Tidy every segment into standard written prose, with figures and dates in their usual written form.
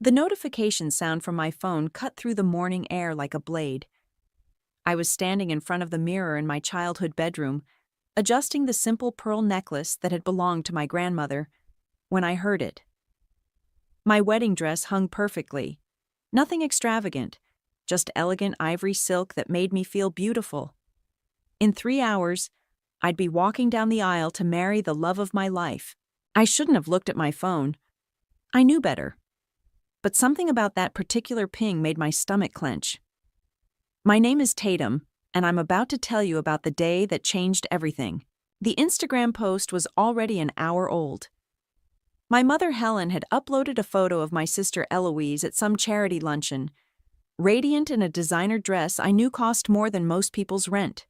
The notification sound from my phone cut through the morning air like a blade. I was standing in front of the mirror in my childhood bedroom, adjusting the simple pearl necklace that had belonged to my grandmother, when I heard it. My wedding dress hung perfectly. Nothing extravagant, just elegant ivory silk that made me feel beautiful. In 3 hours, I'd be walking down the aisle to marry the love of my life. I shouldn't have looked at my phone. I knew better. But something about that particular ping made my stomach clench. My name is Tatum, and I'm about to tell you about the day that changed everything. The Instagram post was already an hour old. My mother Helen had uploaded a photo of my sister Eloise at some charity luncheon, radiant in a designer dress I knew cost more than most people's rent.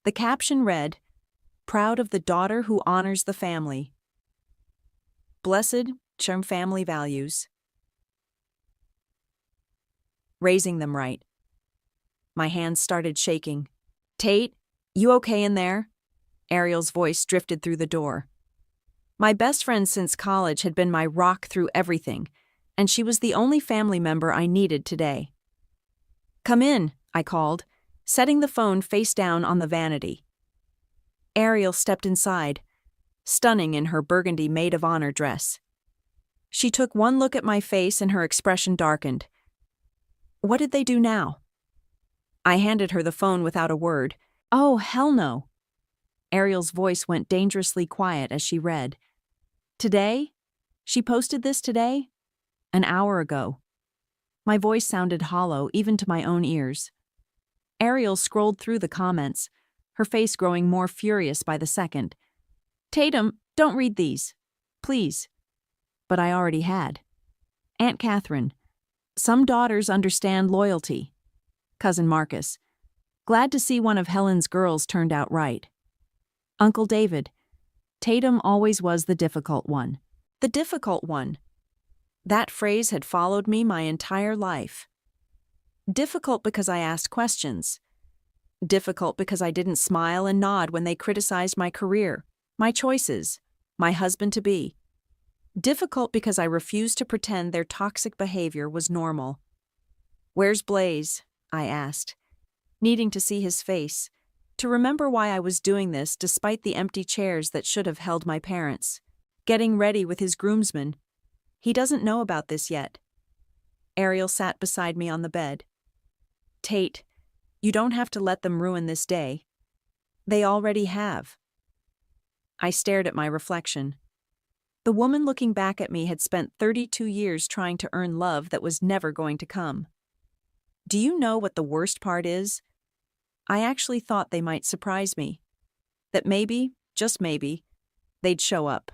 The caption read, "Proud of the daughter who honors the family. Blessed, charm family values. Raising them right." My hands started shaking. "Tate, you okay in there?" Ariel's voice drifted through the door. My best friend since college had been my rock through everything, and she was the only family member I needed today. "Come in," I called, setting the phone face down on the vanity. Ariel stepped inside, stunning in her burgundy maid of honor dress. She took one look at my face and her expression darkened. What did they do now? I handed her the phone without a word. "Oh, hell no." Ariel's voice went dangerously quiet as she read. "Today? She posted this today? An hour ago." My voice sounded hollow even to my own ears. Ariel scrolled through the comments, her face growing more furious by the second. "Tatum, don't read these. Please." But I already had. Aunt Catherine. "Some daughters understand loyalty." Cousin Marcus. "Glad to see one of Helen's girls turned out right." Uncle David. "Tatum always was the difficult one." The difficult one. That phrase had followed me my entire life. Difficult because I asked questions. Difficult because I didn't smile and nod when they criticized my career, my choices, my husband-to-be. Difficult because I refused to pretend their toxic behavior was normal. "Where's Blaze?" I asked, needing to see his face, to remember why I was doing this despite the empty chairs that should have held my parents. "Getting ready with his groomsmen. He doesn't know about this yet." Ariel sat beside me on the bed. "Tate, you don't have to let them ruin this day. They already have." I stared at my reflection. The woman looking back at me had spent 32 years trying to earn love that was never going to come. Do you know what the worst part is? I actually thought they might surprise me. That maybe, just maybe, they'd show up.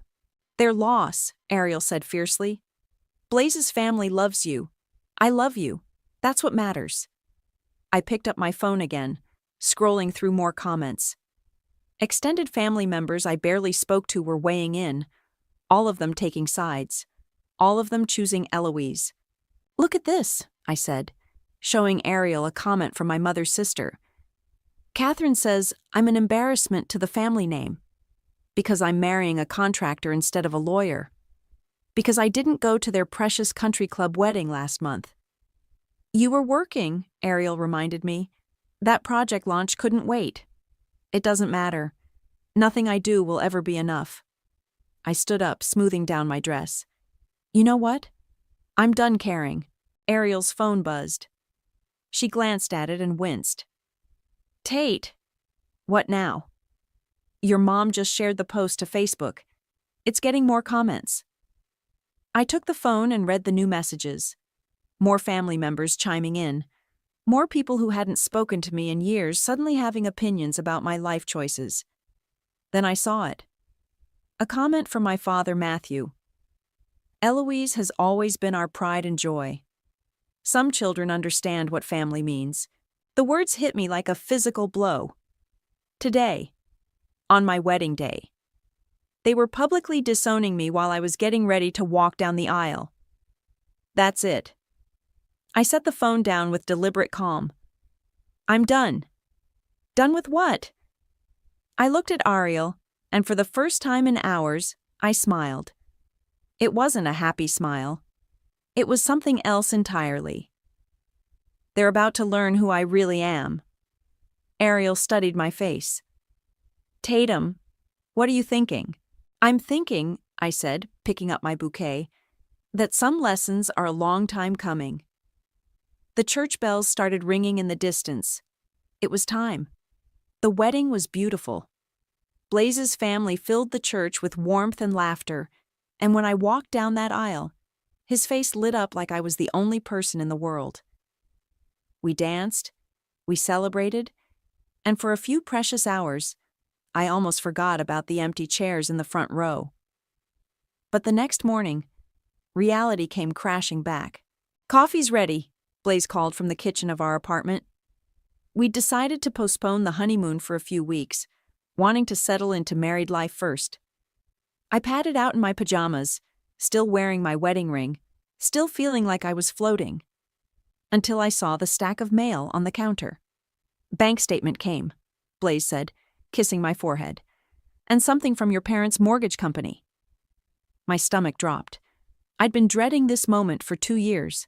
"Their loss," Ariel said fiercely. "Blaze's family loves you. I love you. That's what matters." I picked up my phone again, scrolling through more comments. Extended family members I barely spoke to were weighing in, all of them taking sides, all of them choosing Eloise. "Look at this," I said, showing Ariel a comment from my mother's sister. "Catherine says I'm an embarrassment to the family name, because I'm marrying a contractor instead of a lawyer, because I didn't go to their precious country club wedding last month." "You were working," Ariel reminded me. "That project launch couldn't wait." "It doesn't matter. Nothing I do will ever be enough." I stood up, smoothing down my dress. "You know what? I'm done caring." Ariel's phone buzzed. She glanced at it and winced. "Tate." "What now?" "Your mom just shared the post to Facebook. It's getting more comments." I took the phone and read the new messages. More family members chiming in. More people who hadn't spoken to me in years suddenly having opinions about my life choices. Then I saw it. A comment from my father, Matthew. "Eloise has always been our pride and joy. Some children understand what family means." The words hit me like a physical blow. Today, on my wedding day. They were publicly disowning me while I was getting ready to walk down the aisle. That's it. I set the phone down with deliberate calm. "I'm done." "Done with what?" I looked at Ariel, and for the first time in hours, I smiled. It wasn't a happy smile. It was something else entirely. They're about to learn who I really am. Ariel studied my face. Tatum, what are you thinking? I'm thinking, I said, picking up my bouquet, that some lessons are a long time coming. The church bells started ringing in the distance. It was time. The wedding was beautiful. Blaze's family filled the church with warmth and laughter, and when I walked down that aisle, his face lit up like I was the only person in the world. We danced, we celebrated, and for a few precious hours, I almost forgot about the empty chairs in the front row. But the next morning, reality came crashing back. Coffee's ready, Blaze called from the kitchen of our apartment. We'd decided to postpone the honeymoon for a few weeks, wanting to settle into married life first. I padded out in my pajamas, still wearing my wedding ring, still feeling like I was floating, until I saw the stack of mail on the counter. Bank statement came, Blaze said, kissing my forehead. And something from your parents' mortgage company. My stomach dropped. I'd been dreading this moment for 2 years.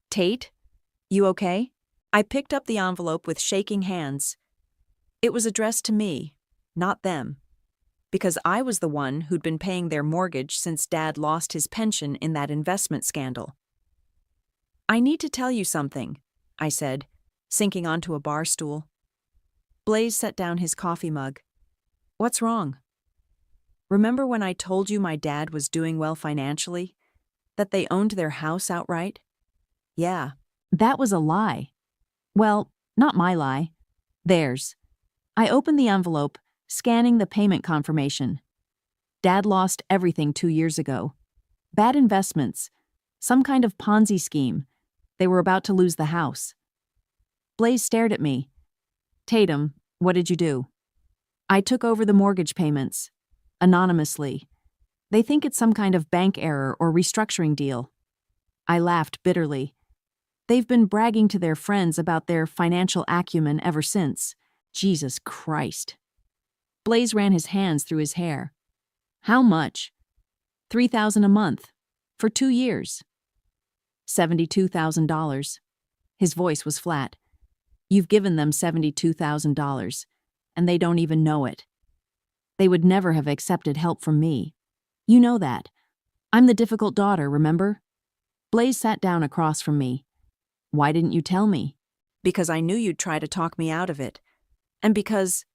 Tate, you okay? I picked up the envelope with shaking hands. It was addressed to me, not them, because I was the one who'd been paying their mortgage since Dad lost his pension in that investment scandal. I need to tell you something, I said, sinking onto a bar stool. Blaze set down his coffee mug. What's wrong? Remember when I told you my dad was doing well financially? That they owned their house outright? Yeah, that was a lie. Well, not my lie. Theirs. I opened the envelope, scanning the payment confirmation. Dad lost everything 2 years ago. Bad investments. Some kind of Ponzi scheme. They were about to lose the house. Blaze stared at me. Tatum, what did you do? I took over the mortgage payments. Anonymously. They think it's some kind of bank error or restructuring deal. I laughed bitterly. They've been bragging to their friends about their financial acumen ever since. Jesus Christ. Blaze ran his hands through his hair. How much? $3,000 a month. For 2 years. $72,000. His voice was flat. You've given them $72,000, and they don't even know it. They would never have accepted help from me. You know that. I'm the difficult daughter, remember? Blaze sat down across from me. Why didn't you tell me? Because I knew you'd try to talk me out of it. And because...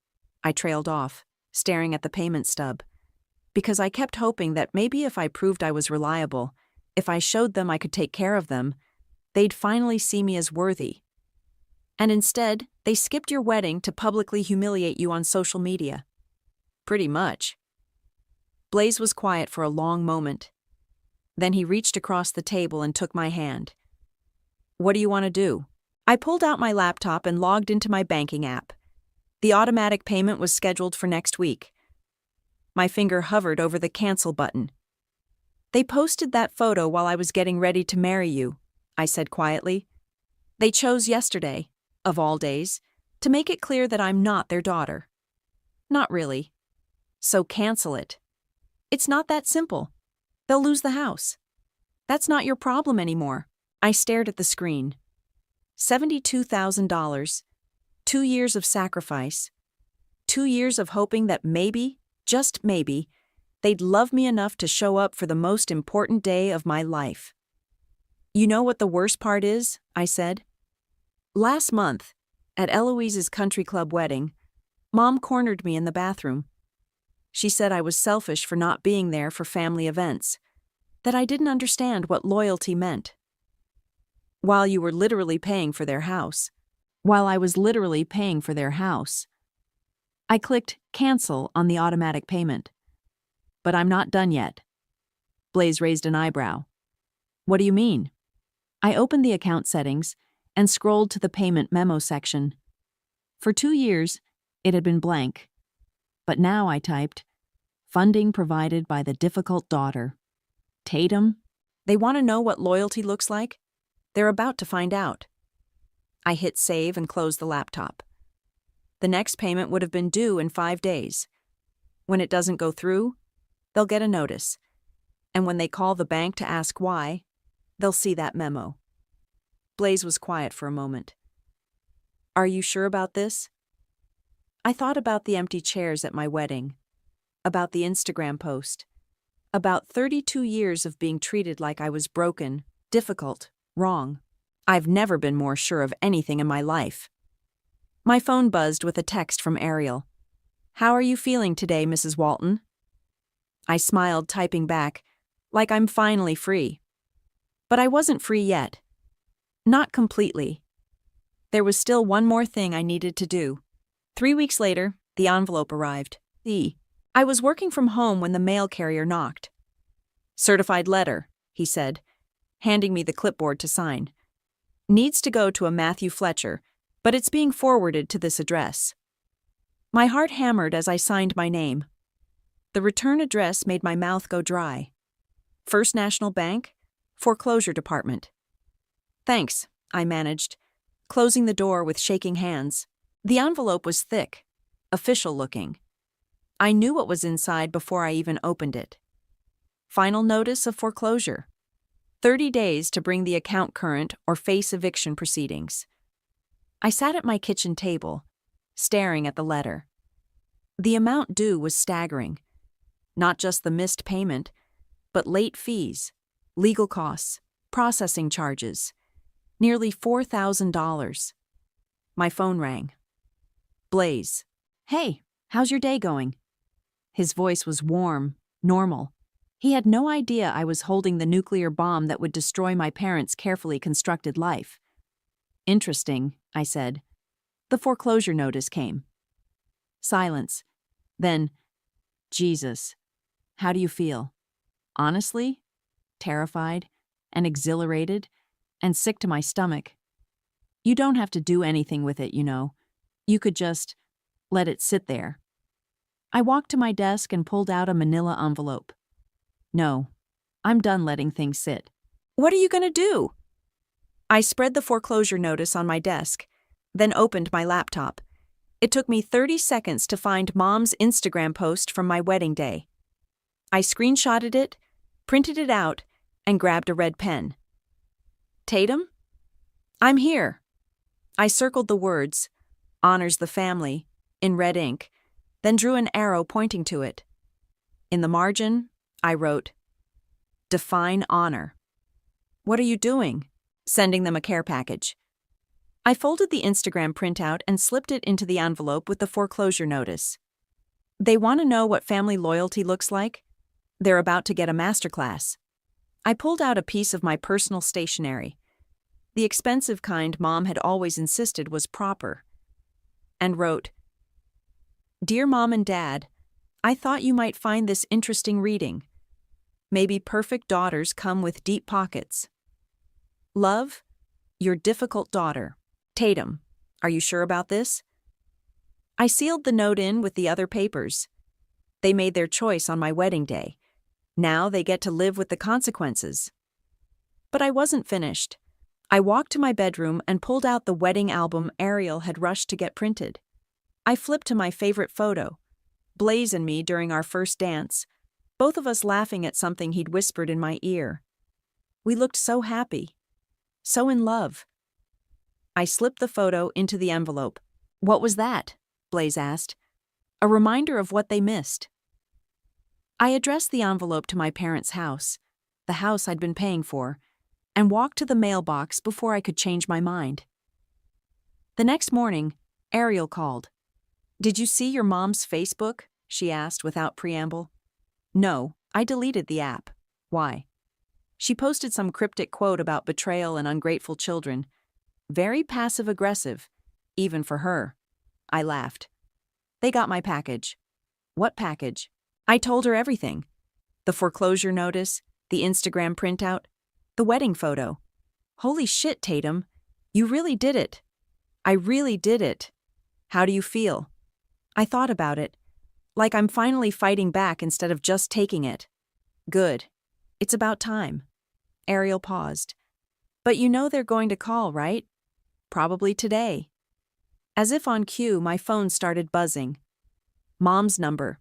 I trailed off, staring at the payment stub. Because I kept hoping that maybe if I proved I was reliable, if I showed them I could take care of them, they'd finally see me as worthy. And instead, they skipped your wedding to publicly humiliate you on social media. Pretty much. Blaze was quiet for a long moment. Then he reached across the table and took my hand. What do you want to do? I pulled out my laptop and logged into my banking app. The automatic payment was scheduled for next week. My finger hovered over the cancel button. They posted that photo while I was getting ready to marry you, I said quietly. They chose yesterday, of all days, to make it clear that I'm not their daughter. Not really. So cancel it. It's not that simple. They'll lose the house. That's not your problem anymore. I stared at the screen. $72,000. 2 years of sacrifice. 2 years of hoping that maybe, just maybe, they'd love me enough to show up for the most important day of my life. You know what the worst part is? I said. Last month, at Eloise's country club wedding, Mom cornered me in the bathroom. She said I was selfish for not being there for family events, that I didn't understand what loyalty meant. While you were literally paying for their house. While I was literally paying for their house. I clicked cancel on the automatic payment. But I'm not done yet. Blaze raised an eyebrow. What do you mean? I opened the account settings and scrolled to the payment memo section. For 2 years, it had been blank. But now I typed, funding provided by the difficult daughter. Tatum? They want to know what loyalty looks like? They're about to find out. I hit save and closed the laptop. The next payment would have been due in 5 days. When it doesn't go through, they'll get a notice. And when they call the bank to ask why, They'll see that memo. Blaze was quiet for a moment. Are you sure about this? I thought about the empty chairs at my wedding, about the Instagram post, about 32 years of being treated like I was broken, difficult, wrong. I've never been more sure of anything in my life. My phone buzzed with a text from Ariel. How are you feeling today, Mrs. Walton? I smiled, typing back, like I'm finally free. But I wasn't free yet. Not completely. There was still one more thing I needed to do. 3 weeks later, the envelope arrived. I was working from home when the mail carrier knocked. Certified letter, he said, handing me the clipboard to sign. Needs to go to a Matthew Fletcher, but it's being forwarded to this address. My heart hammered as I signed my name. The return address made my mouth go dry. First National Bank, Foreclosure Department. Thanks, I managed, closing the door with shaking hands. The envelope was thick, official-looking. I knew what was inside before I even opened it. Final notice of foreclosure. 30 days to bring the account current or face eviction proceedings. I sat at my kitchen table, staring at the letter. The amount due was staggering. Not just the missed payment, but late fees, legal costs, processing charges. Nearly $4,000. My phone rang. Blaze. Hey, how's your day going? His voice was warm, normal. He had no idea I was holding the nuclear bomb that would destroy my parents' carefully constructed life. Interesting, I said. The foreclosure notice came. Silence. Then, Jesus, how do you feel? Honestly? Terrified and exhilarated and sick to my stomach. You don't have to do anything with it, you know. You could just let it sit there. I walked to my desk and pulled out a manila envelope. No, I'm done letting things sit. What are you going to do? I spread the foreclosure notice on my desk, then opened my laptop. It took me 30 seconds to find Mom's Instagram post from my wedding day. I screenshotted it, printed it out, and grabbed a red pen. Tatum? I'm here. I circled the words, honors the family, in red ink, then drew an arrow pointing to it. In the margin, I wrote, define honor. What are you doing? Sending them a care package. I folded the Instagram printout and slipped it into the envelope with the foreclosure notice. They want to know what family loyalty looks like? They're about to get a masterclass. I pulled out a piece of my personal stationery. The expensive kind Mom had always insisted was proper. And wrote, Dear Mom and Dad, I thought you might find this interesting reading. Maybe perfect daughters come with deep pockets. Love, your difficult daughter. Tatum, are you sure about this? I sealed the note in with the other papers. They made their choice on my wedding day. Now they get to live with the consequences. But I wasn't finished. I walked to my bedroom and pulled out the wedding album Ariel had rushed to get printed. I flipped to my favorite photo, Blaze and me during our first dance, both of us laughing at something he'd whispered in my ear. We looked so happy, so in love. I slipped the photo into the envelope. What was that? Blaze asked. A reminder of what they missed. I addressed the envelope to my parents' house, the house I'd been paying for, and walked to the mailbox before I could change my mind. The next morning, Ariel called. Did you see your mom's Facebook? She asked without preamble. No, I deleted the app. Why? She posted some cryptic quote about betrayal and ungrateful children. Very passive-aggressive, even for her. I laughed. They got my package. What package? I told her everything. The foreclosure notice, the Instagram printout, the wedding photo. Holy shit, Tatum. You really did it. I really did it. How do you feel? I thought about it. Like I'm finally fighting back instead of just taking it. Good. It's about time. Ariel paused. But you know they're going to call, right? Probably today. As if on cue, my phone started buzzing. Mom's number.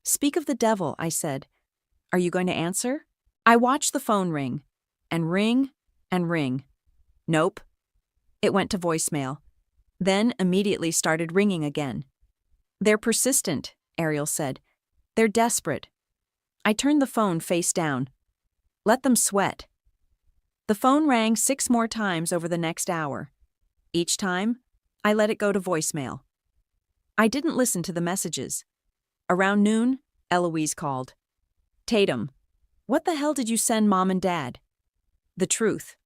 Speak of the devil, I said. Are you going to answer? I watched the phone ring. and ring and ring. Nope. It went to voicemail, then immediately started ringing again. They're persistent, Ariel said. They're desperate. I turned the phone face down. Let them sweat. The phone rang 6 more times over the next hour. Each time, I let it go to voicemail. I didn't listen to the messages. Around noon, Eloise called. Tatum, what the hell did you send Mom and Dad? The truth.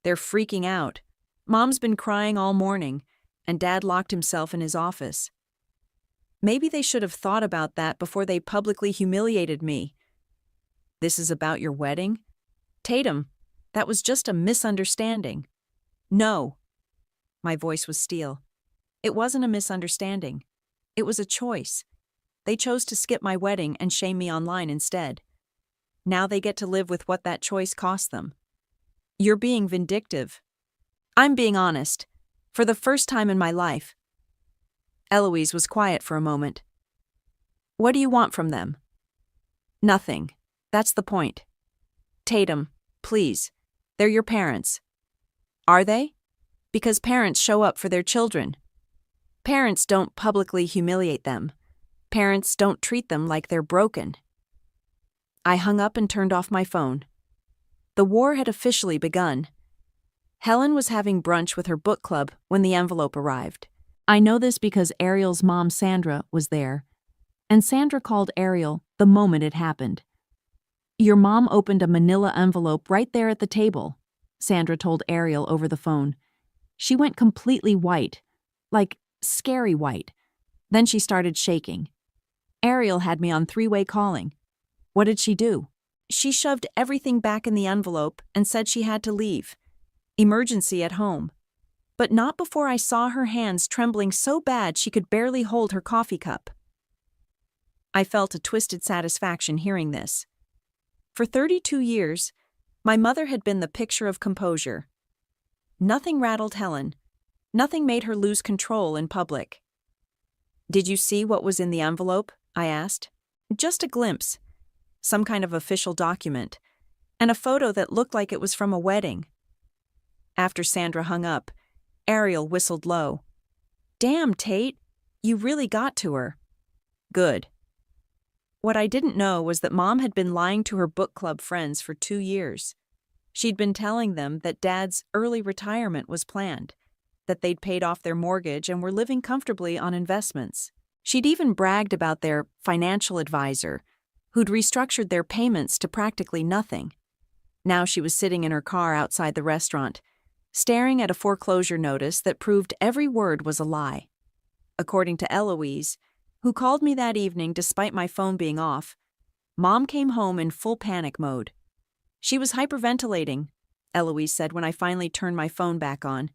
They're freaking out. Mom's been crying all morning, and Dad locked himself in his office. Maybe they should have thought about that before they publicly humiliated me. This is about your wedding? Tatum, that was just a misunderstanding. No. My voice was steel. It wasn't a misunderstanding. It was a choice. They chose to skip my wedding and shame me online instead. Now they get to live with what that choice cost them. You're being vindictive. I'm being honest. For the first time in my life. Eloise was quiet for a moment. What do you want from them? Nothing. That's the point. Tatum, please. They're your parents. Are they? Because parents show up for their children. Parents don't publicly humiliate them. Parents don't treat them like they're broken. I hung up and turned off my phone. The war had officially begun. Helen was having brunch with her book club when the envelope arrived. I know this because Ariel's mom, Sandra, was there, and Sandra called Ariel the moment it happened. Your mom opened a manila envelope right there at the table, Sandra told Ariel over the phone. She went completely white, like scary white. Then she started shaking. Ariel had me on three-way calling. What did she do? She shoved everything back in the envelope and said she had to leave. Emergency at home. But not before I saw her hands trembling so bad she could barely hold her coffee cup. I felt a twisted satisfaction hearing this. For 32 years, my mother had been the picture of composure. Nothing rattled Helen. Nothing made her lose control in public. Did you see what was in the envelope? I asked. Just a glimpse. Some kind of official document. And a photo that looked like it was from a wedding. After Sandra hung up, Ariel whistled low. Damn, Tate. You really got to her. Good. What I didn't know was that Mom had been lying to her book club friends for 2 years. She'd been telling them that Dad's early retirement was planned, that they'd paid off their mortgage and were living comfortably on investments. She'd even bragged about their financial advisor, who'd restructured their payments to practically nothing. Now she was sitting in her car outside the restaurant, staring at a foreclosure notice that proved every word was a lie. According to Eloise, who called me that evening despite my phone being off, Mom came home in full panic mode. She was hyperventilating, Eloise said when I finally turned my phone back on.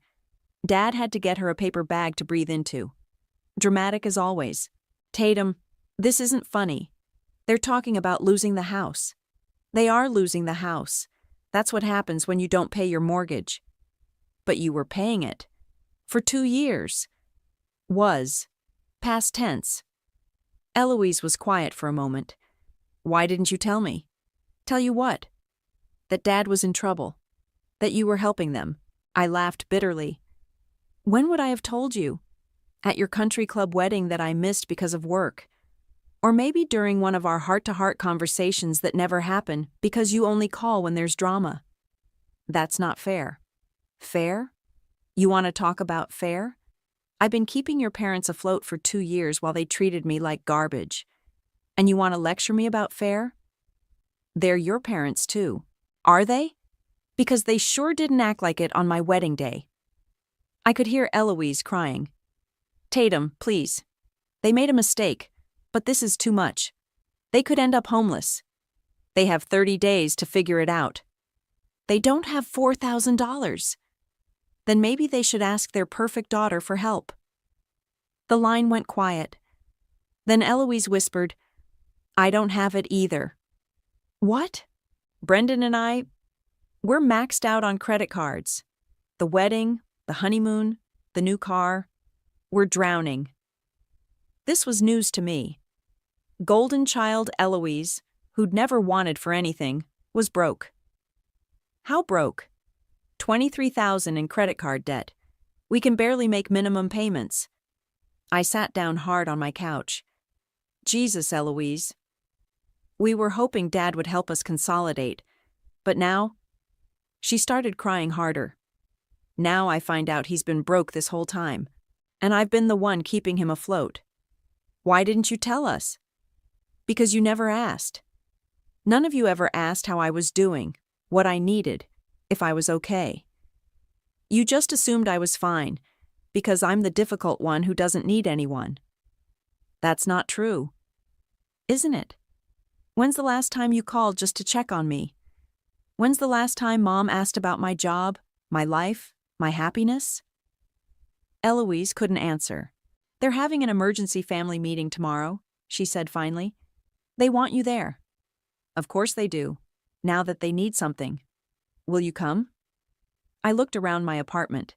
Dad had to get her a paper bag to breathe into. Dramatic as always. Tatum, this isn't funny. They're talking about losing the house. They are losing the house. That's what happens when you don't pay your mortgage. But you were paying it. For 2 years. Was. Past tense. Eloise was quiet for a moment. Why didn't you tell me? Tell you what? That Dad was in trouble. That you were helping them. I laughed bitterly. When would I have told you? At your country club wedding that I missed because of work. Or maybe during one of our heart-to-heart conversations that never happen because you only call when there's drama. That's not fair. Fair? You want to talk about fair? I've been keeping your parents afloat for 2 years while they treated me like garbage. And you want to lecture me about fair? They're your parents too. Are they? Because they sure didn't act like it on my wedding day. I could hear Eloise crying. Tatum, please. They made a mistake, but this is too much. They could end up homeless. They have 30 days to figure it out. They don't have $4,000. Then maybe they should ask their perfect daughter for help. The line went quiet. Then Eloise whispered, I don't have it either. What? Brendan and we're maxed out on credit cards. The wedding, the honeymoon, the new car. We're drowning. This was news to me. Golden child Eloise, who'd never wanted for anything, was broke. How broke? 23,000 in credit card debt. We can barely make minimum payments. I sat down hard on my couch. Jesus, Eloise. We were hoping Dad would help us consolidate, but now? She started crying harder. Now I find out he's been broke this whole time, and I've been the one keeping him afloat. Why didn't you tell us? Because you never asked. None of you ever asked how I was doing, what I needed, if I was okay. You just assumed I was fine, because I'm the difficult one who doesn't need anyone. That's not true. Isn't it? When's the last time you called just to check on me? When's the last time Mom asked about my job, my life, my happiness? Eloise couldn't answer. They're having an emergency family meeting tomorrow, she said finally. They want you there. Of course they do, now that they need something. Will you come? I looked around my apartment,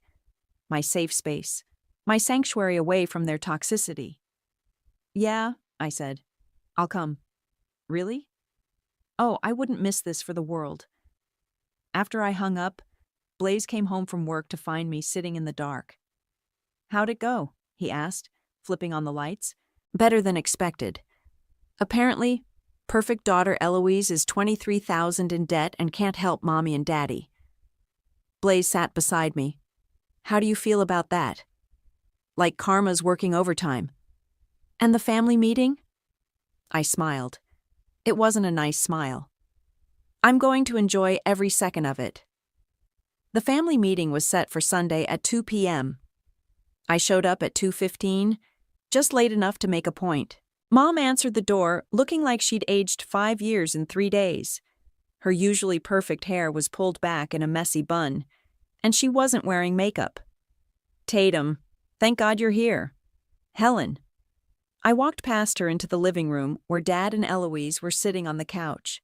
my safe space, my sanctuary away from their toxicity. Yeah, I said. I'll come. Really? Oh, I wouldn't miss this for the world. After I hung up, Blaze came home from work to find me sitting in the dark. How'd it go? He asked, flipping on the lights. Better than expected. Apparently, perfect daughter Eloise is 23,000 in debt and can't help Mommy and Daddy. Blaze sat beside me. How do you feel about that? Like karma's working overtime. And the family meeting? I smiled. It wasn't a nice smile. I'm going to enjoy every second of it. The family meeting was set for Sunday at 2 p.m. I showed up at 2:15, just late enough to make a point. Mom answered the door, looking like she'd aged 5 years in 3 days. Her usually perfect hair was pulled back in a messy bun, and she wasn't wearing makeup. Tatum, thank God you're here. Helen. I walked past her into the living room where Dad and Eloise were sitting on the couch.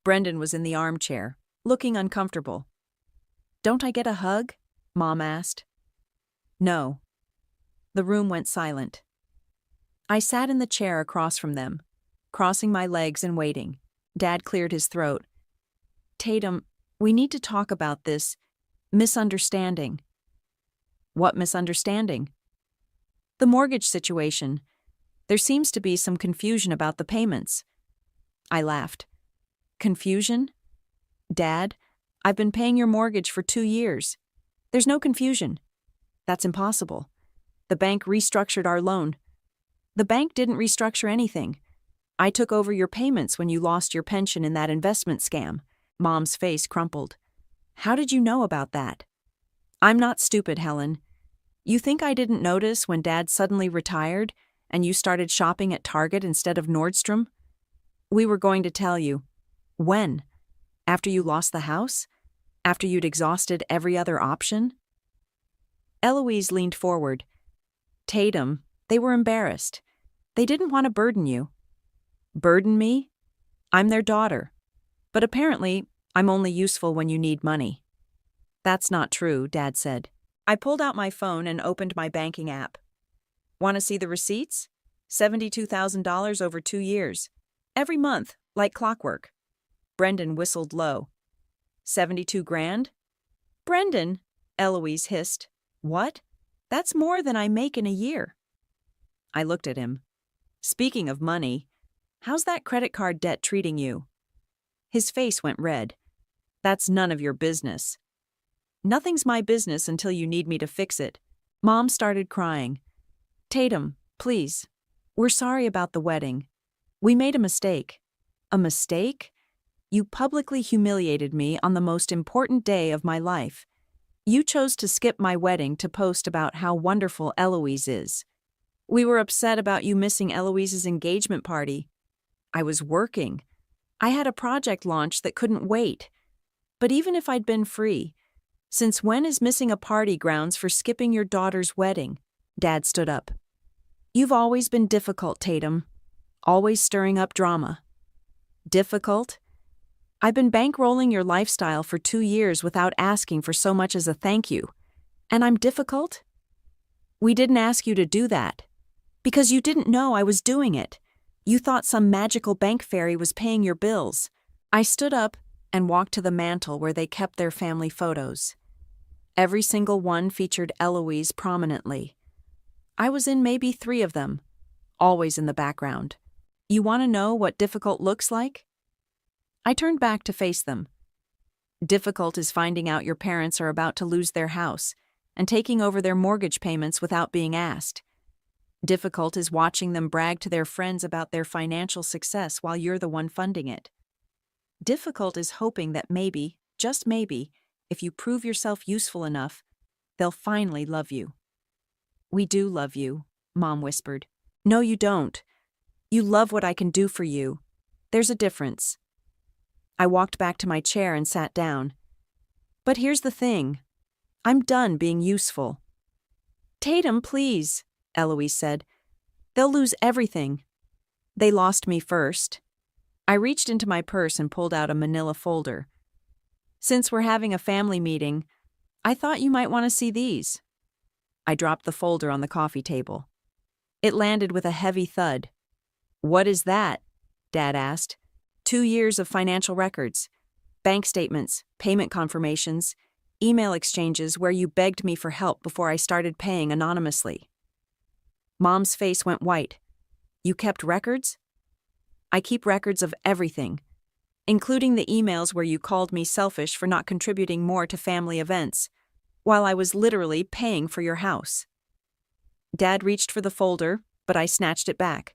Brendan was in the armchair, looking uncomfortable. Don't I get a hug? Mom asked. No. The room went silent. I sat in the chair across from them, crossing my legs and waiting. Dad cleared his throat. Tatum, we need to talk about this misunderstanding. What misunderstanding? The mortgage situation. There seems to be some confusion about the payments. I laughed. Confusion? Dad, I've been paying your mortgage for 2 years. There's no confusion. That's impossible. The bank restructured our loan. The bank didn't restructure anything. I took over your payments when you lost your pension in that investment scam. Mom's face crumpled. How did you know about that? I'm not stupid, Helen. You think I didn't notice when Dad suddenly retired and you started shopping at Target instead of Nordstrom? We were going to tell you. When? After you lost the house? After you'd exhausted every other option? Eloise leaned forward. Tatum, they were embarrassed. They didn't want to burden you. Burden me? I'm their daughter. But apparently, I'm only useful when you need money. That's not true, Dad said. I pulled out my phone and opened my banking app. Want to see the receipts? $72,000 over 2 years. Every month, like clockwork. Brendan whistled low. 72 grand? Brendan, Eloise hissed. What? That's more than I make in a year. I looked at him. Speaking of money, how's that credit card debt treating you? His face went red. That's none of your business. Nothing's my business until you need me to fix it. Mom started crying. Tatum, please. We're sorry about the wedding. We made a mistake. A mistake? You publicly humiliated me on the most important day of my life. You chose to skip my wedding to post about how wonderful Eloise is. We were upset about you missing Eloise's engagement party. I was working. I had a project launch that couldn't wait. But even if I'd been free, since when is missing a party grounds for skipping your daughter's wedding? Dad stood up. You've always been difficult, Tatum. Always stirring up drama. Difficult? I've been bankrolling your lifestyle for 2 years without asking for so much as a thank you. And I'm difficult? We didn't ask you to do that. Because you didn't know I was doing it. You thought some magical bank fairy was paying your bills. I stood up, and walked to the mantel where they kept their family photos. Every single one featured Eloise prominently. I was in maybe 3 of them, always in the background. You want to know what difficult looks like? I turned back to face them. Difficult is finding out your parents are about to lose their house and taking over their mortgage payments without being asked. Difficult is watching them brag to their friends about their financial success while you're the one funding it. Difficult is hoping that maybe, just maybe, if you prove yourself useful enough, they'll finally love you. We do love you, Mom whispered. No, you don't. You love what I can do for you. There's a difference. I walked back to my chair and sat down. But here's the thing. I'm done being useful. Tatum, please, Eloise said. They'll lose everything. They lost me first. I reached into my purse and pulled out a manila folder. Since we're having a family meeting, I thought you might want to see these. I dropped the folder on the coffee table. It landed with a heavy thud. What is that? Dad asked. 2 years of financial records, bank statements, payment confirmations, email exchanges where you begged me for help before I started paying anonymously. Mom's face went white. You kept records? I keep records of everything, including the emails where you called me selfish for not contributing more to family events, while I was literally paying for your house. Dad reached for the folder, but I snatched it back.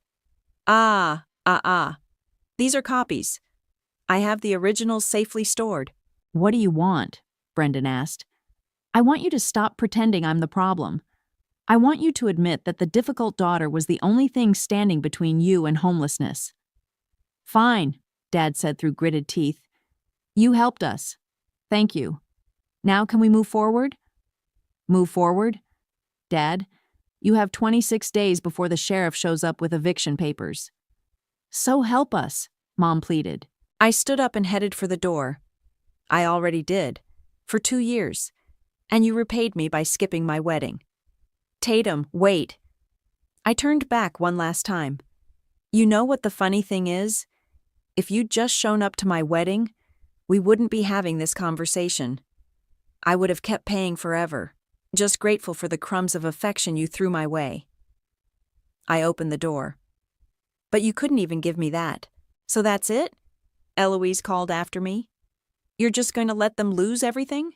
These are copies. I have the originals safely stored. What do you want? Brendan asked. I want you to stop pretending I'm the problem. I want you to admit that the difficult daughter was the only thing standing between you and homelessness. Fine, Dad said through gritted teeth. You helped us. Thank you. Now can we move forward? Move forward? Dad, you have 26 days before the sheriff shows up with eviction papers. So help us, Mom pleaded. I stood up and headed for the door. I already did, for 2 years, and you repaid me by skipping my wedding. Tatum, wait. I turned back one last time. You know what the funny thing is? If you'd just shown up to my wedding, we wouldn't be having this conversation. I would have kept paying forever, just grateful for the crumbs of affection you threw my way. I opened the door. But you couldn't even give me that. So that's it? Eloise called after me. You're just going to let them lose everything?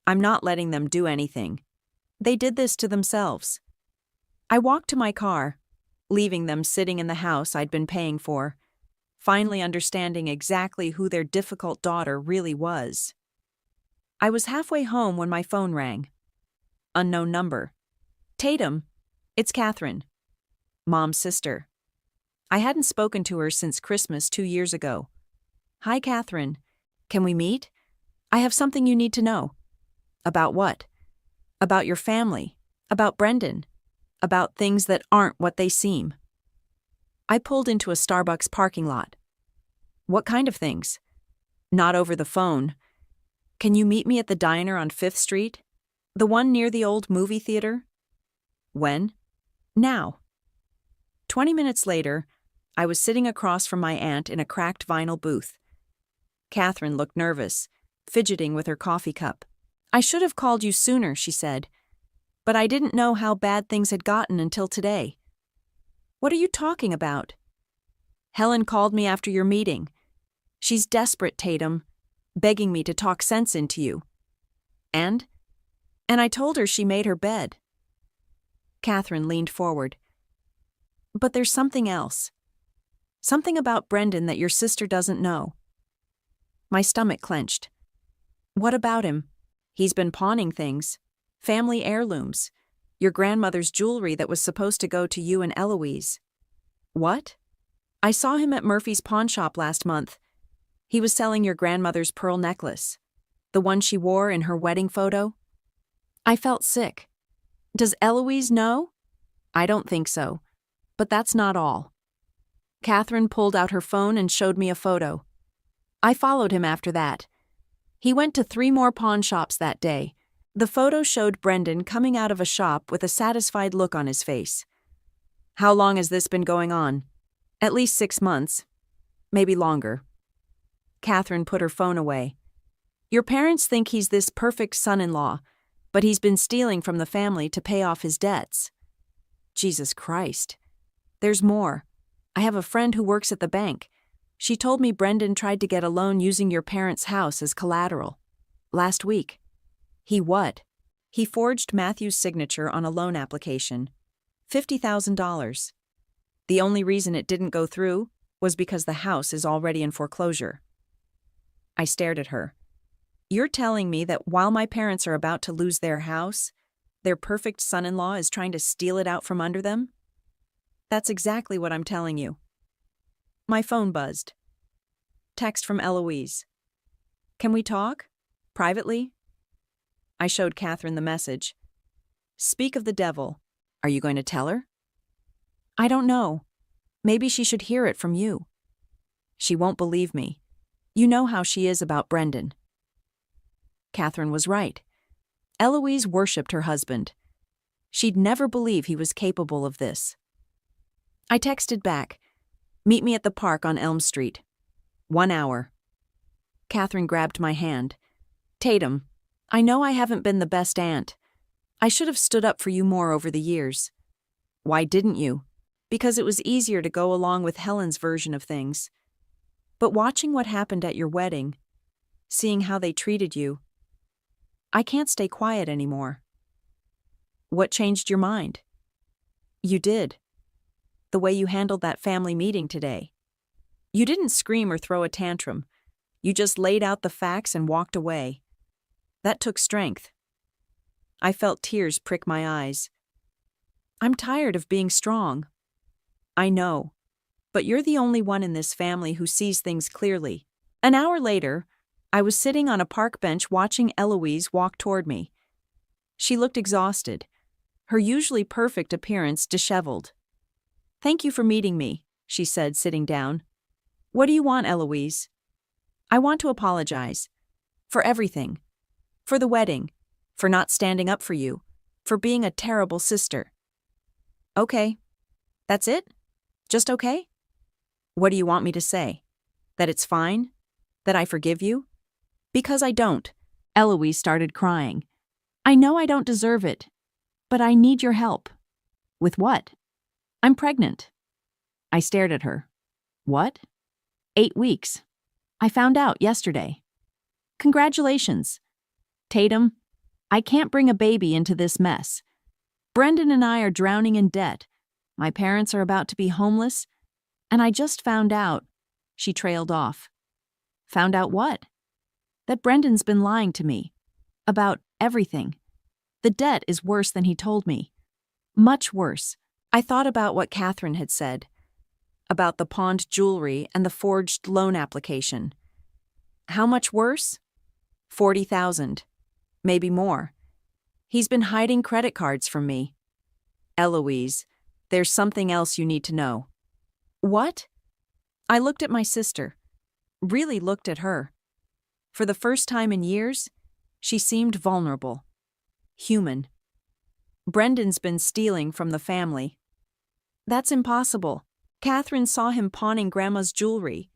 I'm not letting them do anything. They did this to themselves. I walked to my car, leaving them sitting in the house I'd been paying for, finally understanding exactly who their difficult daughter really was. I was halfway home when my phone rang. Unknown number. Tatum, it's Catherine. Mom's sister. I hadn't spoken to her since Christmas 2 years ago. Hi, Catherine. Can we meet? I have something you need to know. About what? About your family. About Brendan. About things that aren't what they seem. I pulled into a Starbucks parking lot. What kind of things? Not over the phone. Can you meet me at the diner on 5th Street? The one near the old movie theater? When? Now. 20 minutes later, I was sitting across from my aunt in a cracked vinyl booth. Catherine looked nervous, fidgeting with her coffee cup. I should have called you sooner, she said, but I didn't know how bad things had gotten until today. What are you talking about? Helen called me after your meeting. She's desperate, Tatum, begging me to talk sense into you. And I told her she made her bed. Catherine leaned forward. But there's something else. Something about Brendan that your sister doesn't know. My stomach clenched. What about him? He's been pawning things. Family heirlooms. Your grandmother's jewelry that was supposed to go to you and Eloise. What? I saw him at Murphy's pawn shop last month. He was selling your grandmother's pearl necklace. The one she wore in her wedding photo. I felt sick. Does Eloise know? I don't think so. But that's not all. Catherine pulled out her phone and showed me a photo. I followed him after that. He went to 3 more pawn shops that day. The photo showed Brendan coming out of a shop with a satisfied look on his face. How long has this been going on? At least 6 months. Maybe longer. Catherine put her phone away. Your parents think he's this perfect son-in-law, but he's been stealing from the family to pay off his debts. Jesus Christ. There's more. I have a friend who works at the bank. She told me Brendan tried to get a loan using your parents' house as collateral. Last week. He what? He forged Matthew's signature on a loan application. $50,000. The only reason it didn't go through was because the house is already in foreclosure. I stared at her. You're telling me that while my parents are about to lose their house, their perfect son-in-law is trying to steal it out from under them? That's exactly what I'm telling you. My phone buzzed. Text from Eloise. Can we talk? Privately? I showed Catherine the message. Speak of the devil. Are you going to tell her? I don't know. Maybe she should hear it from you. She won't believe me. You know how she is about Brendan. Catherine was right. Eloise worshipped her husband. She'd never believe he was capable of this. I texted back, meet me at the park on Elm Street. 1 hour. Catherine grabbed my hand. Tatum, I know I haven't been the best aunt. I should have stood up for you more over the years. Why didn't you? Because it was easier to go along with Helen's version of things. But watching what happened at your wedding, seeing how they treated you, I can't stay quiet anymore. What changed your mind? You did. The way you handled that family meeting today. You didn't scream or throw a tantrum. You just laid out the facts and walked away. That took strength. I felt tears prick my eyes. I'm tired of being strong. I know. But you're the only one in this family who sees things clearly. An hour later, I was sitting on a park bench watching Eloise walk toward me. She looked exhausted, her usually perfect appearance disheveled. Thank you for meeting me, she said, sitting down. What do you want, Eloise? I want to apologize. For everything. For the wedding. For not standing up for you. For being a terrible sister. Okay. That's it? Just okay? What do you want me to say? That it's fine? That I forgive you? Because I don't. Eloise started crying. I know I don't deserve it, but I need your help. With what? I'm pregnant. I stared at her. What? 8 weeks. I found out yesterday. Congratulations. Tatum, I can't bring a baby into this mess. Brendan and I are drowning in debt. My parents are about to be homeless, and I just found out. She trailed off. Found out what? That Brendan's been lying to me. About everything. The debt is worse than he told me. Much worse. I thought about what Catherine had said. About the pawned jewelry and the forged loan application. How much worse? 40,000. Maybe more. He's been hiding credit cards from me. Eloise, there's something else you need to know. What? I looked at my sister. Really looked at her. For the first time in years, she seemed vulnerable. Human. Brendan's been stealing from the family. That's impossible. Catherine saw him pawning Grandma's jewelry.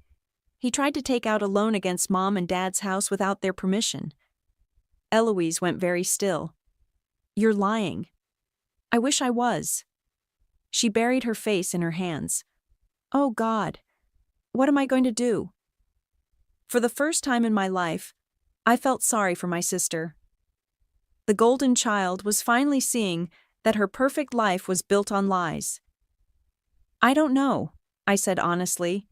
He tried to take out a loan against Mom and Dad's house without their permission. Eloise went very still. You're lying. I wish I was. She buried her face in her hands. Oh God, what am I going to do? For the first time in my life, I felt sorry for my sister. The golden child was finally seeing that her perfect life was built on lies. I don't know, I said honestly,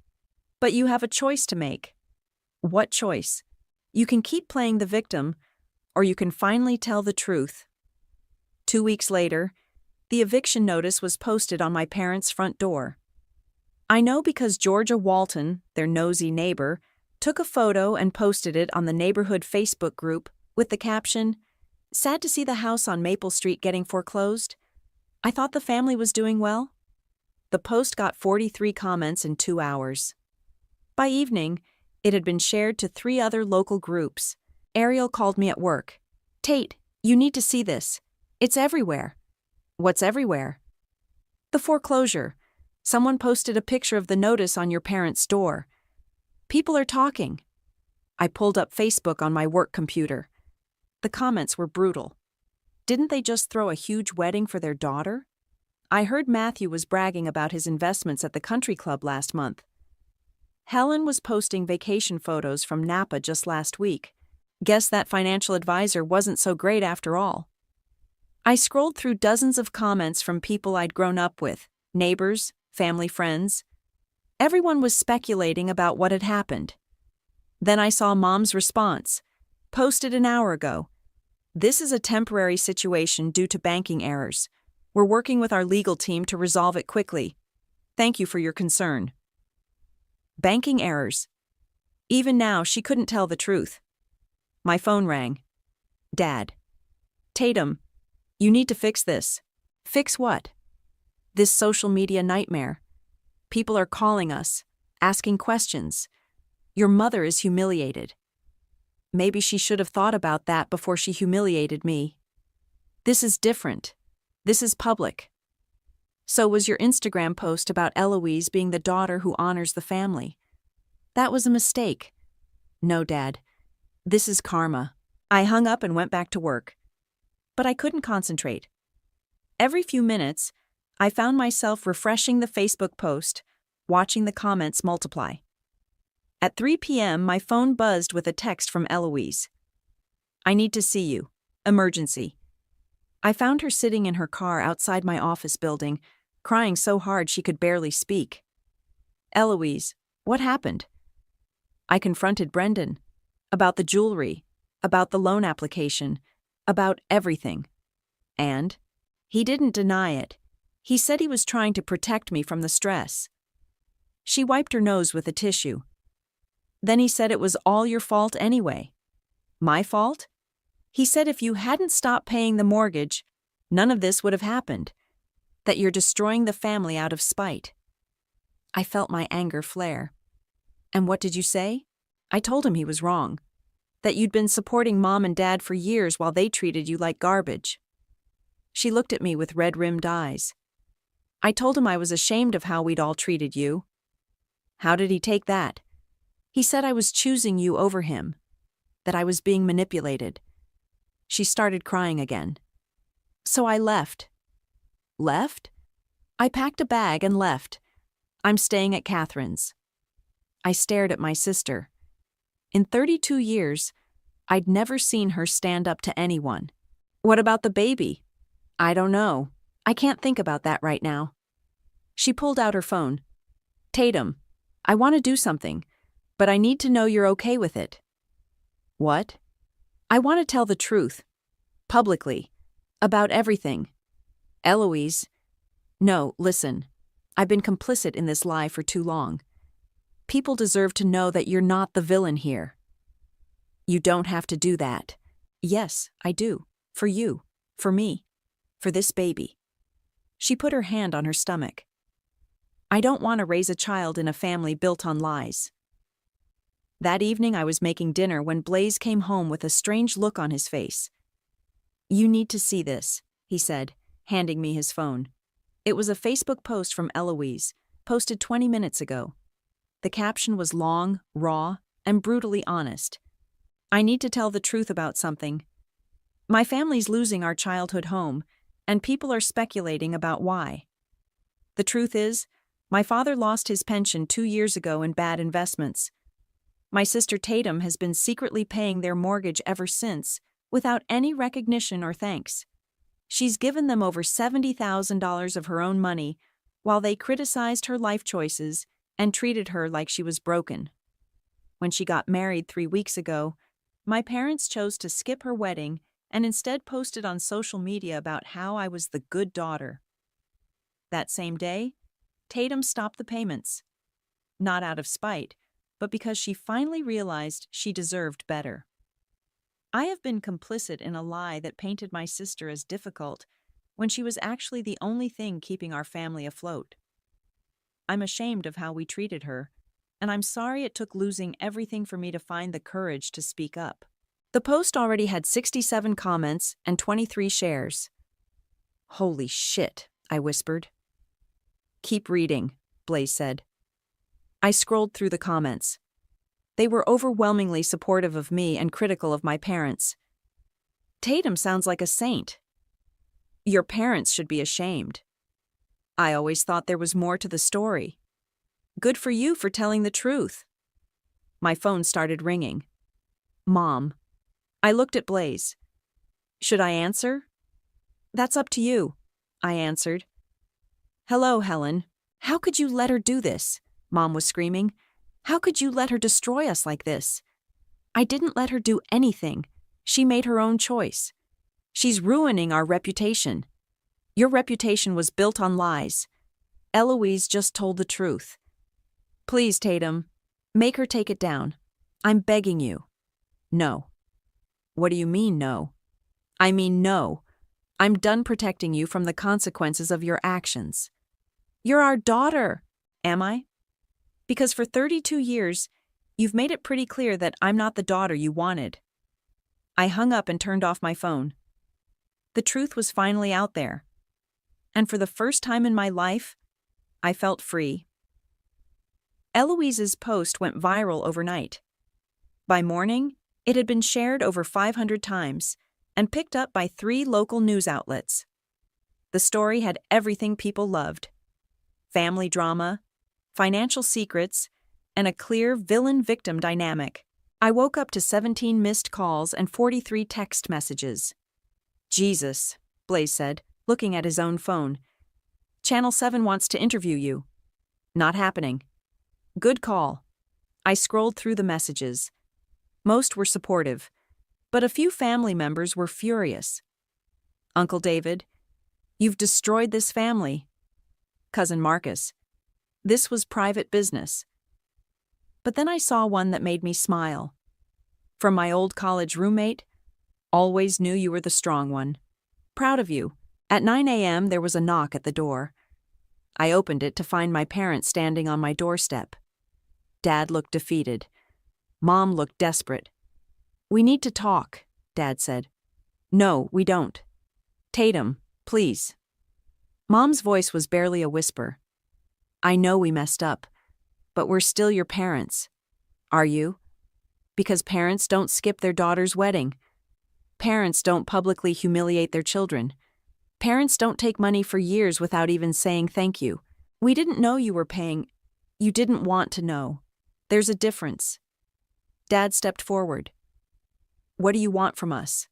but you have a choice to make. What choice? You can keep playing the victim, or you can finally tell the truth. 2 weeks later, the eviction notice was posted on my parents' front door. I know because Georgia Walton, their nosy neighbor, took a photo and posted it on the neighborhood Facebook group with the caption, "Sad to see the house on Maple Street getting foreclosed. I thought the family was doing well." The post got 43 comments in 2 hours. By evening, it had been shared to 3 other local groups. Ariel called me at work. Tate, you need to see this. It's everywhere. What's everywhere? The foreclosure. Someone posted a picture of the notice on your parents' door. People are talking. I pulled up Facebook on my work computer. The comments were brutal. Didn't they just throw a huge wedding for their daughter? I heard Matthew was bragging about his investments at the country club last month. Helen was posting vacation photos from Napa just last week. Guess that financial advisor wasn't so great after all. I scrolled through dozens of comments from people I'd grown up with, neighbors, family friends. Everyone was speculating about what had happened. Then I saw Mom's response, posted an hour ago. This is a temporary situation due to banking errors. We're working with our legal team to resolve it quickly. Thank you for your concern. Banking errors. Even now, she couldn't tell the truth. My phone rang. Dad. Tatum, you need to fix this. Fix what? This social media nightmare. People are calling us, asking questions. Your mother is humiliated. Maybe she should have thought about that before she humiliated me. This is different. This is public. So was your Instagram post about Eloise being the daughter who honors the family. That was a mistake. No, Dad. This is karma. I hung up and went back to work. But I couldn't concentrate. Every few minutes, I found myself refreshing the Facebook post, watching the comments multiply. At 3 p.m., my phone buzzed with a text from Eloise. I need to see you. Emergency. I found her sitting in her car outside my office building, crying so hard she could barely speak. Eloise, what happened? I confronted Brendan. About the jewelry, about the loan application, about everything. And he didn't deny it. He said he was trying to protect me from the stress. She wiped her nose with a tissue. Then he said it was all your fault anyway. My fault? He said if you hadn't stopped paying the mortgage, none of this would have happened. That you're destroying the family out of spite. I felt my anger flare. And what did you say? I told him he was wrong. That you'd been supporting Mom and Dad for years while they treated you like garbage. She looked at me with red-rimmed eyes. I told him I was ashamed of how we'd all treated you. How did he take that? He said I was choosing you over him. That I was being manipulated. She started crying again. So I left. Left? I packed a bag and left. I'm staying at Catherine's. I stared at my sister. In 32 years, I'd never seen her stand up to anyone. What about the baby? I don't know. I can't think about that right now. She pulled out her phone. Tatum, I want to do something, but I need to know you're okay with it. What? I want to tell the truth. Publicly. About everything. Eloise. No, listen. I've been complicit in this lie for too long. People deserve to know that you're not the villain here. You don't have to do that. Yes, I do. For you. For me. For this baby. She put her hand on her stomach. I don't want to raise a child in a family built on lies. That evening I was making dinner when Blaze came home with a strange look on his face. You need to see this, he said, handing me his phone. It was a Facebook post from Eloise, posted 20 minutes ago. The caption was long, raw, and brutally honest. I need to tell the truth about something. My family's losing our childhood home, and people are speculating about why. The truth is, my father lost his pension 2 years ago in bad investments. My sister Tatum has been secretly paying their mortgage ever since, without any recognition or thanks. She's given them over $70,000 of her own money, while they criticized her life choices and treated her like she was broken. When she got married 3 weeks ago, my parents chose to skip her wedding and instead posted on social media about how I was the good daughter. That same day, Tatum stopped the payments. Not out of spite, but because she finally realized she deserved better. I have been complicit in a lie that painted my sister as difficult when she was actually the only thing keeping our family afloat. I'm ashamed of how we treated her, and I'm sorry it took losing everything for me to find the courage to speak up. The post already had 67 comments and 23 shares. Holy shit, I whispered. Keep reading, Blaze said. I scrolled through the comments. They were overwhelmingly supportive of me and critical of my parents. Tatum sounds like a saint. Your parents should be ashamed. I always thought there was more to the story. Good for you for telling the truth. My phone started ringing. Mom. I looked at Blaze. Should I answer? That's up to you, I answered. Hello, Helen. How could you let her do this? Mom was screaming. How could you let her destroy us like this? I didn't let her do anything. She made her own choice. She's ruining our reputation. Your reputation was built on lies. Eloise just told the truth. Please, Tatum, make her take it down. I'm begging you. No. What do you mean, no? I mean, no. I'm done protecting you from the consequences of your actions. You're our daughter, am I? Because for 32 years, you've made it pretty clear that I'm not the daughter you wanted. I hung up and turned off my phone. The truth was finally out there. And for the first time in my life, I felt free. Eloise's post went viral overnight. By morning, it had been shared over 500 times and picked up by 3 local news outlets. The story had everything people loved: family drama, financial secrets, and a clear villain-victim dynamic. I woke up to 17 missed calls and 43 text messages. Jesus, Blaze said, looking at his own phone. Channel 7 wants to interview you. Not happening. Good call. I scrolled through the messages. Most were supportive, but a few family members were furious. Uncle David, you've destroyed this family. Cousin Marcus, this was private business. But then I saw one that made me smile. From my old college roommate, always knew you were the strong one. Proud of you. At 9 a.m. there was a knock at the door. I opened it to find my parents standing on my doorstep. Dad looked defeated. Mom looked desperate. We need to talk, Dad said. No, we don't. Tatum, please. Mom's voice was barely a whisper. I know we messed up, but we're still your parents. Are you? Because parents don't skip their daughter's wedding. Parents don't publicly humiliate their children. Parents don't take money for years without even saying thank you. We didn't know you were paying. You didn't want to know. There's a difference. Dad stepped forward. What do you want from us?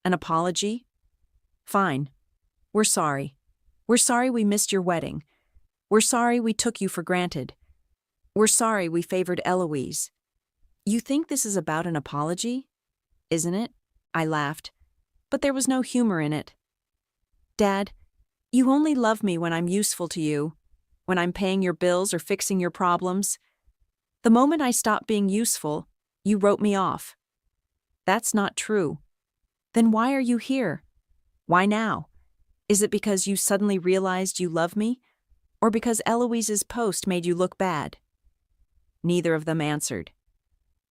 An apology? Fine. We're sorry. We're sorry we missed your wedding. We're sorry we took you for granted. We're sorry we favored Eloise. You think this is about an apology? Isn't it? I laughed, but there was no humor in it. Dad, you only love me when I'm useful to you, when I'm paying your bills or fixing your problems. The moment I stopped being useful, you wrote me off. That's not true. Then why are you here? Why now? Is it because you suddenly realized you love me? Or because Eloise's post made you look bad? Neither of them answered.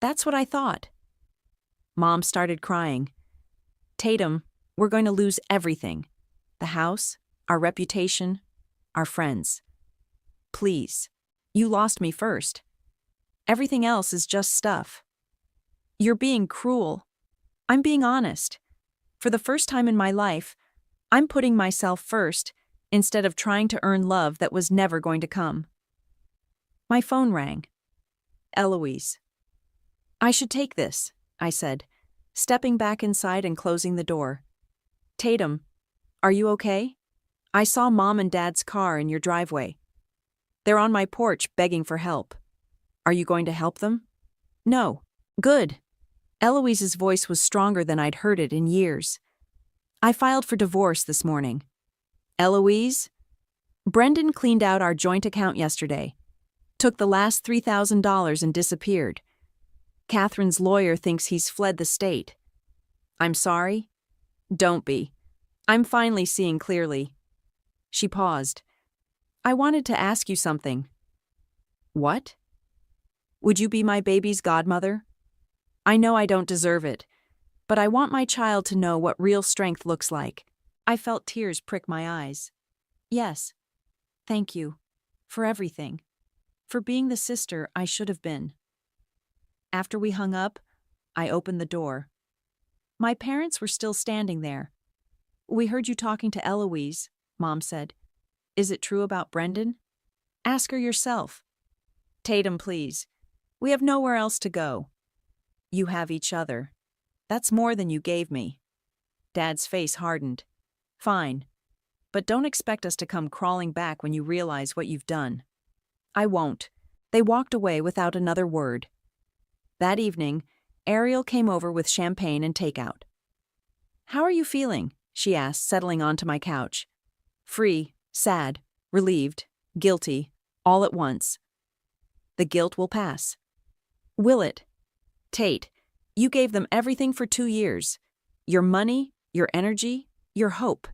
That's what I thought. Mom started crying. Tatum, we're going to lose everything. The house, our reputation, our friends. Please. You lost me first. Everything else is just stuff. You're being cruel. I'm being honest. For the first time in my life, I'm putting myself first instead of trying to earn love that was never going to come. My phone rang. Eloise. I should take this, I said, stepping back inside and closing the door. Tatum, are you okay? I saw Mom and Dad's car in your driveway. They're on my porch begging for help. Are you going to help them? No. Good. Eloise's voice was stronger than I'd heard it in years. I filed for divorce this morning. Eloise? Brendan cleaned out our joint account yesterday, took the last $3,000 and disappeared. Catherine's lawyer thinks he's fled the state. I'm sorry? Don't be. I'm finally seeing clearly. She paused. I wanted to ask you something. What? Would you be my baby's godmother? I know I don't deserve it, but I want my child to know what real strength looks like. I felt tears prick my eyes. Yes. Thank you. For everything. For being the sister I should have been. After we hung up, I opened the door. My parents were still standing there. "We heard you talking to Eloise," Mom said. "Is it true about Brendan? Ask her yourself." "Tatum, please. We have nowhere else to go." "You have each other. That's more than you gave me." Dad's face hardened. "Fine. But don't expect us to come crawling back when you realize what you've done." "I won't." They walked away without another word. That evening, Ariel came over with champagne and takeout. "How are you feeling?" she asked, settling onto my couch. "Free, sad, relieved, guilty, all at once." "The guilt will pass." "Will it?" "Tate, you gave them everything for 2 years. Your money, your energy, your hope.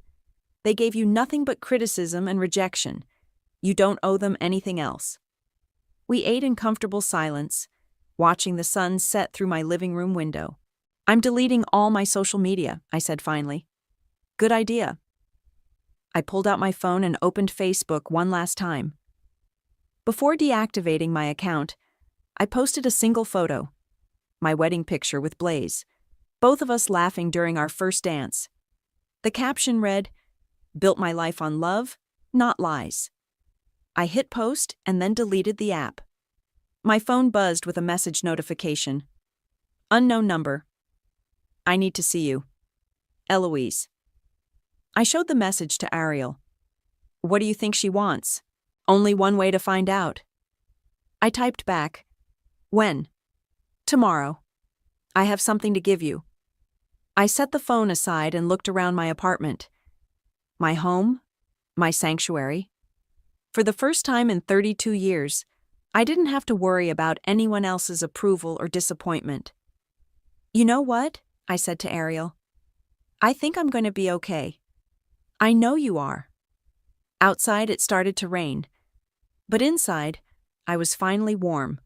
They gave you nothing but criticism and rejection. You don't owe them anything else." We ate in comfortable silence, watching the sun set through my living room window. "I'm deleting all my social media," I said finally. "Good idea." I pulled out my phone and opened Facebook one last time. Before deactivating my account, I posted a single photo, my wedding picture with Blaze, both of us laughing during our first dance. The caption read, "Built my life on love, not lies." I hit post and then deleted the app. My phone buzzed with a message notification. "Unknown number. I need to see you. Eloise." I showed the message to Ariel. "What do you think she wants? Only one way to find out." I typed back, "When?" "Tomorrow. I have something to give you." I set the phone aside and looked around my apartment. My home, my sanctuary. For the first time in 32 years, I didn't have to worry about anyone else's approval or disappointment. "You know what?" I said to Ariel. "I think I'm going to be okay." "I know you are." Outside it started to rain, but inside, I was finally warm.